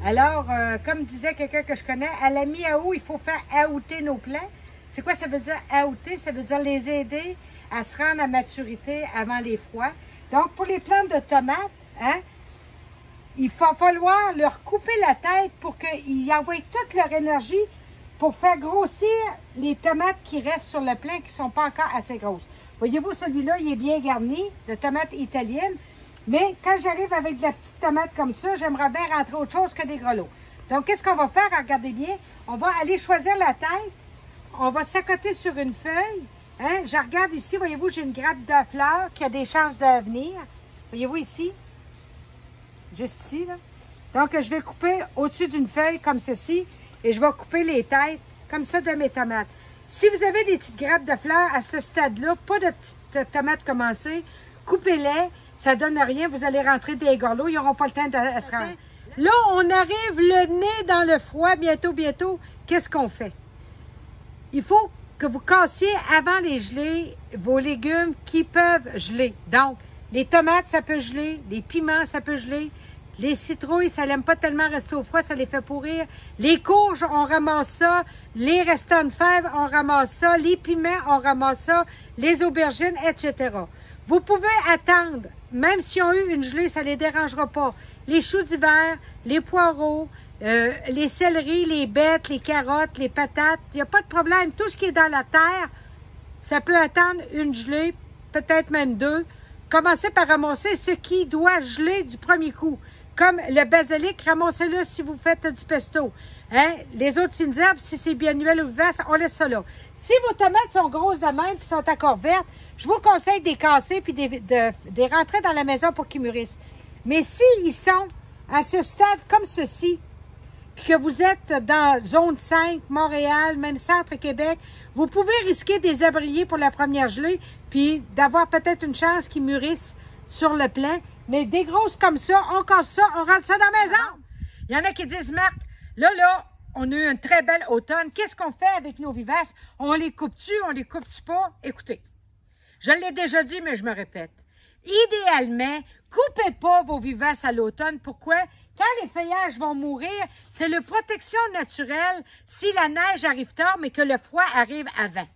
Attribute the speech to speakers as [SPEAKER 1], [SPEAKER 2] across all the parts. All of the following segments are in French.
[SPEAKER 1] Alors, comme disait quelqu'un que je connais, à la mi-août, il faut faire aouter nos plants. C'est quoi ça veut dire aouter? Ça veut dire les aider à se rendre à maturité avant les froids. Donc, pour les plantes de tomates, hein, il va falloir leur couper la tête pour qu'ils envoient toute leur énergie pour faire grossir les tomates qui restent sur le plant qui ne sont pas encore assez grosses. Voyez-vous, celui-là, il est bien garni de tomates italiennes. Mais quand j'arrive avec de la petite tomate comme ça, j'aimerais bien rentrer autre chose que des grelots. Donc, qu'est-ce qu'on va faire? Regardez bien. On va aller choisir la tête. On va s'accoter sur une feuille. Hein? Je regarde ici, voyez-vous, j'ai une grappe de fleurs qui a des chances de venir. Voyez-vous ici? Juste ici, là. Donc, je vais couper au-dessus d'une feuille comme ceci. Et je vais couper les têtes comme ça de mes tomates. Si vous avez des petites grappes de fleurs à ce stade-là, pas de petites tomates commencées, coupez-les. Ça donne rien. Vous allez rentrer des gorlots. Ils n'auront pas le temps de se rendre. Là, on arrive le nez dans le froid. Bientôt. Qu'est-ce qu'on fait? Il faut que vous cassiez avant les gelées vos légumes qui peuvent geler. Donc, les tomates, ça peut geler. Les piments, ça peut geler. Les citrouilles, ça n'aime pas tellement rester au froid, ça les fait pourrir. Les courges, on ramasse ça. Les restants de fèves, on ramasse ça. Les piments, on ramasse ça. Les aubergines, etc. Vous pouvez attendre, même s'ils ont eu une gelée, ça ne les dérangera pas. Les choux d'hiver, les poireaux, les céleris, les bêtes, les carottes, les patates, il n'y a pas de problème. Tout ce qui est dans la terre, ça peut attendre une gelée, peut-être même deux. Commencez par ramasser ce qui doit geler du premier coup. Comme le basilic, ramassez-le si vous faites du pesto. Hein? Les autres fines herbes, si c'est biannuel ou vivace, on laisse ça là. Si vos tomates sont grosses de même et sont encore vertes, je vous conseille de les casser puis de les rentrer dans la maison pour qu'ils mûrissent. Mais s'ils sont à ce stade comme ceci, puis que vous êtes dans zone 5, Montréal, même centre Québec, vous pouvez risquer des abriers pour la première gelée, puis d'avoir peut-être une chance qu'ils mûrissent sur le plant. Mais des grosses comme ça, on casse ça, on rentre ça dans la maison. Il y en a qui disent, Marthe, là, on a eu une très belle automne. Qu'est-ce qu'on fait avec nos vivaces? On les coupe-tu, on les coupe-tu pas? Écoutez, je l'ai déjà dit, mais je me répète. Idéalement, coupez pas vos vivaces à l'automne. Pourquoi? Quand les feuillages vont mourir, c'est une protection naturelle si la neige arrive tard, mais que le froid arrive avant.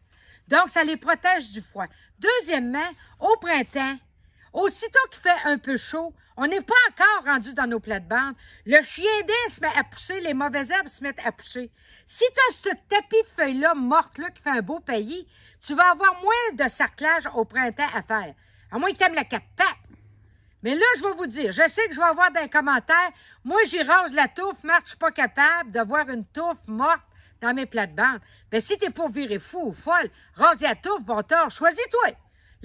[SPEAKER 1] Donc, ça les protège du froid. Deuxièmement, au printemps, aussitôt qu'il fait un peu chaud, on n'est pas encore rendu dans nos plates-bandes. Le chiédin se met à pousser, les mauvaises herbes se mettent à pousser. Si tu as ce tapis de feuilles-là mortes-là qui fait un beau pays, tu vas avoir moins de sarclage au printemps à faire. À moins que tu aimes la quatre pattes. Mais là, je vais vous dire, je sais que je vais avoir des commentaires. Moi, j'y rase la touffe, Marthe, je suis pas capable de voir une touffe morte dans mes plates-bandes. Ben, si t'es pour virer fou ou folle, rase la touffe, bon tort, choisis-toi.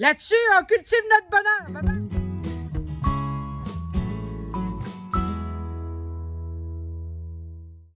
[SPEAKER 1] Là-dessus, on cultive notre bonheur. Bye bye.